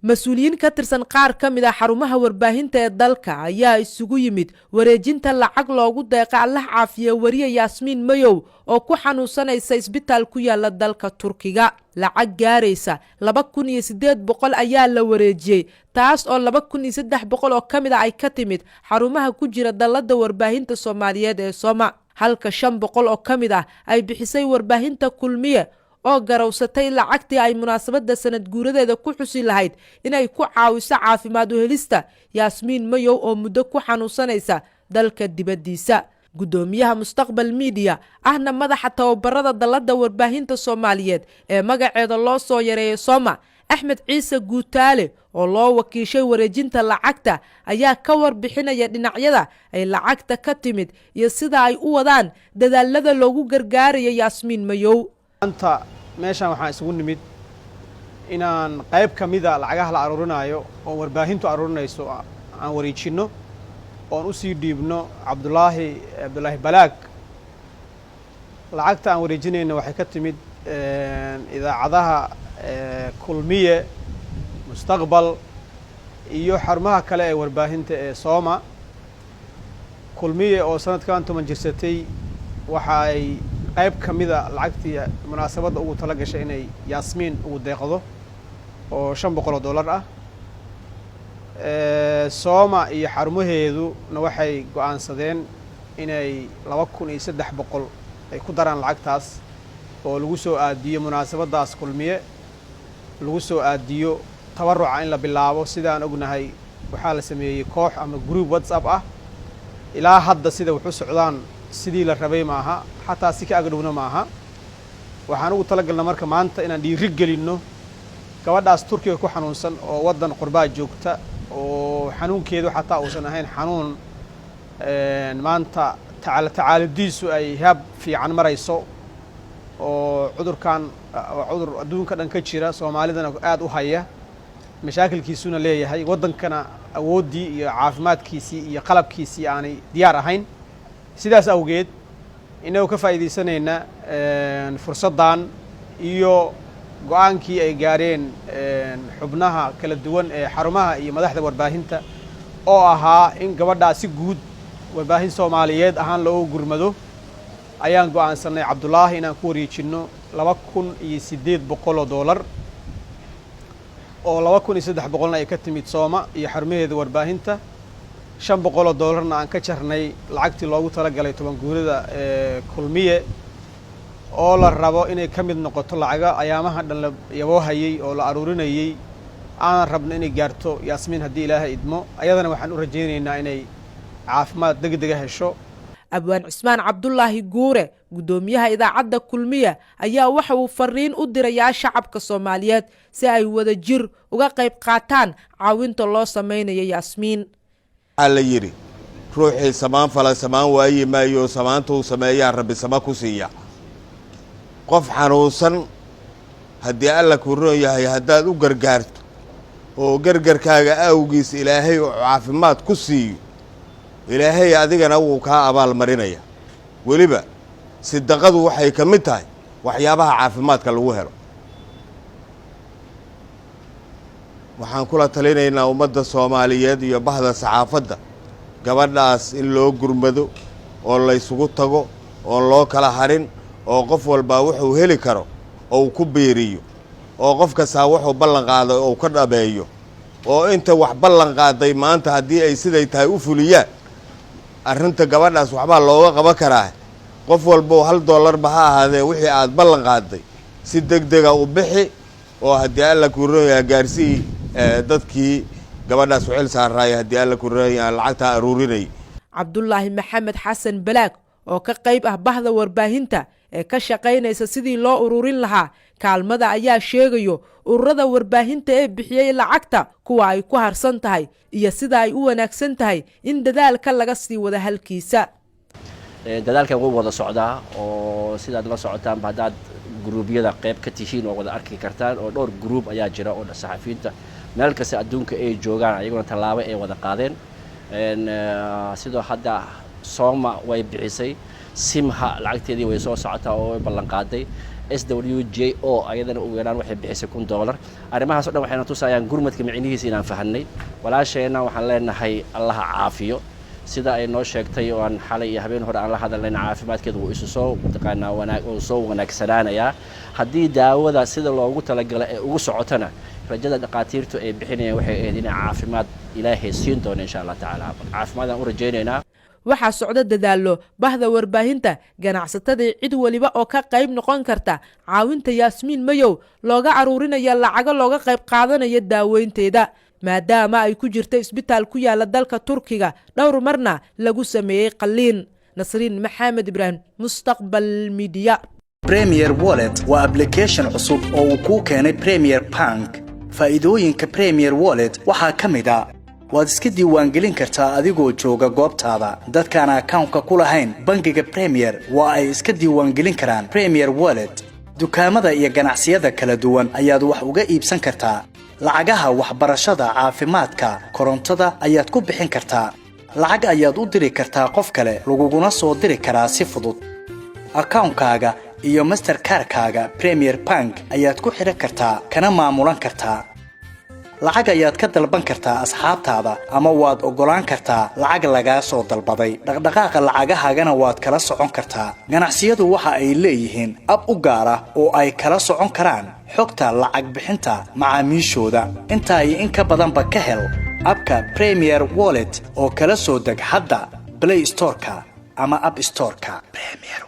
مسؤولين كترسن قار كمدا حرمها warbaahinta ee dalka ayaa isugu yimid wareejinta lacag loogu deeqay Allah caafiye wariye Yaasmiin Mayow oo ku xanuunsanaysa isbitaal ku yaala dalka Turkiga lacag gaaraysa 2800 ayaa la wareejiyay taas oo 2300 oo kamida ay ka timid xarumaha ku jira dalada warbaahinta Soomaaliyeed ee Soma halka 500 oo kamida ay bixisay warbaahinta Kulmiye oo garawsatay lacagtii ay munaasabada sanad guuradeeda ku xusi lahayd inay ku caawiso caafimaad u helista Yaasmiin Mayow oo muddo ku xanuunsanaysa dalka dibadiisa gudoomiyaha Mustaqbal Media ahna madaxa tababarada dalada warbaahinta Soomaaliyeed ee magaceeda loo soo yareeyay Soma Axmed Ciise Guutaale oo loo wakiishay wareejinta lacagta ayaa ka warbixinaya dhinacyada ay lacagta ka timid iyo sida ay u wadaan dadaalada loogu gargaarayo Yaasmiin Mayow anta meeshan waxaan isugu nimid inaan qayb kamida lacagaha la aruurinayo oo warbaahintu aruurinayso aan wareejino oo u sii dhiibno Cabdullaahi Balaag lacagta aan wareejinayna waxay ka timid idaacadaha Kulmiye Mustaqbal iyo xarumaha kale ee warbaahinta ee Soma Kulmiye oo sanadkan 10 jirsatay waxa ay qayb kamida lacagtii munaasabada ugu tala gashay inay Yaasmiin ugu deeqdo oo $500 ah Soma iyo xarumaheedu waxay go'aansadeen inay 2300 ay ku daraan lacagtaas oo lagu soo aadiyo munaasabadaas Kulmiye lagu soo aadiyo tabaruca in la bilaabo sidaan ognahay waxa la sameeyay koox ama group WhatsApp ah ilaa hadda sida wuxuu socdaan sidii la rabay maaha xataa si ka agdhowna maaha waxaan ugu talagalnaa marka maanta inaan dhiiri gelino gabadhaas Turkiga ku xanuunsan oo wadan qurbaa joogta oo xanuunkeedu xataa uusan ahayn xanuun maanta tacaalidiisu ay hab fiican marayso oo cudurkan cudur adduunka dhan ka jira Soomaalidana aad u haya mashaakilkiisuna leeyahay wadankana awoodii iyo caafimaadkiisii iyo qalabkiisii aanay diyaar ahayn sidaas awgeed inuu ka faa'iideysanayna fursadan iyo go'aankii ay gaareen xubnaha kala duwan ee xarumaha iyo madaxda warbaahinta oo ahaa in gabadhaasi guud warbaahin Soomaaliyeed ahaan loo gurmado ayaan go'aansanay Cabdullaahi inaan ku wareejino $2800 oo 2300 ay ka timid Soma iyo xarumaheeda warbaahinta $500 aan ka jarnay lacagtii loogu tala galay 10 guurida Kulmiye oo la rabo inay ka mid noqoto lacaga ayaamaha dhan yabo hayay oo la aruurinayay aan rabno inay gaarto Yaasmiin hadii Ilaahay idmo ayadana waxaan u rajaynaynaa inay caafimaad degdeg ah hesho Abwaan Cismaan Cabdullaahi Guure gudoomiyaha idaacadda Kulmiye ayaa waxa uu fariin u diray shacabka Soomaaliyeed si ay wada jir uga qayb qaataan caawinta loo sameeyo Yaasmiin alla yiri ruuxii samaan fala samaan waaye maayo samaantu sameeyaa rabbi sama ku siiya qof xanuunsan hadii alla ku rooyahay hadaad u gargaarto oo gargarkaaga awgiis Ilaahay oo caafimaad ku siiyo Ilaahay adigana wuu ka abaal marinaya waliba sidaqadu waxay ka mid tahay waxyaabaha caafimaadka lagu helo waxaan kula talinaynaa ummadda Soomaaliyeed iyo bahda saxaafadda gabadhaas in loo gurmado oo la isugu tago oo loo kala harin oo qof walba wuxuu heli karo oo ku beeriyo oo qof kasta wuxuu ballan qaaday oo ka dhabeeyo oo inta wax ballan qaaday maanta hadii ay siday tahay u fuliyaan arrinta gabadhaas waxba looga qaban karaa qof walba $1 ba ha ahaadee wixii aad ballan qaaday si degdeg ah u bixi oo hadii alla ku rooyaa gaarsii dadkii gabadhaas u xil saaray hadii alla ku rooyaa lacagta aruurinay Cabdullaahi Maxamed Xasan Balaag oo ka qayb ah bahda warbaahinta ee ka shaqeynaysa sidii loo ururin lahaa kaalmada ayaa sheegayo ururada warbaahinta ee bixiyay lacagta kuwa ay ku harsan tahay iyo sida ay u wanaagsan tahay in dadaalka laga sii wada halkiisa dadaalkan wuu wada socdaa oo sidaad la socotaan baadaad gruubyada qayb ka tihiin oo wada arki kartaan oo dhowr group ayaa jira oo saxafiyiinta meel kasta adduunka ay joogaan ayaguna tallaabo ay wada qaadeen sidoo hadda Soma way bixisay simha lacagteedii way soo socotaa oo ballan qaaday SWJO ayadana ugu yaraan waxay bixisay $1,000 arrimahaas oo dhan waxayna tusayaan gurmadka micnihiisa inaan fahanay walaasheena waxaan leenahay Allah caafiyo sida ay noo sheegtay oo aan xalay iyo habeen hore aan la hadalnay caafimaadkeedu uu isu soo taqaanaa wanaagsanaanaya haddii daawada sida loogu talagalay ee ugu socotana rajada dhaqaatiirtu ay bixinayaan waxay ahayd in caafimaad Ilaahay siin doono insha Allah taala caafimaad aan u rajaynaynaa waxaa socda dadaalo bahda warbaahinta ganacsatada cid waliba oo ka qayb noqon karta caawinta Yaasmiin Mayow looga aruurinaya lacago looga qayb qaadanaya daaweynteeda maadaama ay ku jirto isbitaal ku yaala dalka Turkiga dhowr marna lagu sameeyay qaliin Nasriin Maxamed Ibrahim Mustaqbal Media Premier Wallet waa application cusub oo uu ku keenay Premier Bank faa'iidooyinka Premier Wallet waxaa kamid ah waad iska diiwaangelin kartaa adigoo jooga goobtaada dadkaan account-ka ku lahayn bangiga Premier waa ay iska diiwaangelin karaan Premier Wallet dukaamada iyo ganacsiyada kala duwan ayaad wax uga iibsan kartaa lacagaha waxbarashada caafimaadka korontada ayaad ku bixin kartaa lacag ayaad u diri kartaa qof kale laguguna soo diri karaa si fudud account-kaaga iyo Mastercard-kaaga Premier Bank ayaad ku xiran kartaa kana maamulan kartaa lacag ayaad ka dalban kartaa asxaabtaada ama waad ogolaan kartaa lacag laga soo dalbaday dhaqdhaqaaqa lacagahaagana waad kala socon kartaa ganacsiyadu waxa ay leeyihiin ab u gaar ah oo ay kala socon karaan xogta lacag bixinta macaamiishooda inta ay in ka badanba ka hel abka Premier Wallet oo kala soo deg hadda Play Store-ka ama App Store-ka Premier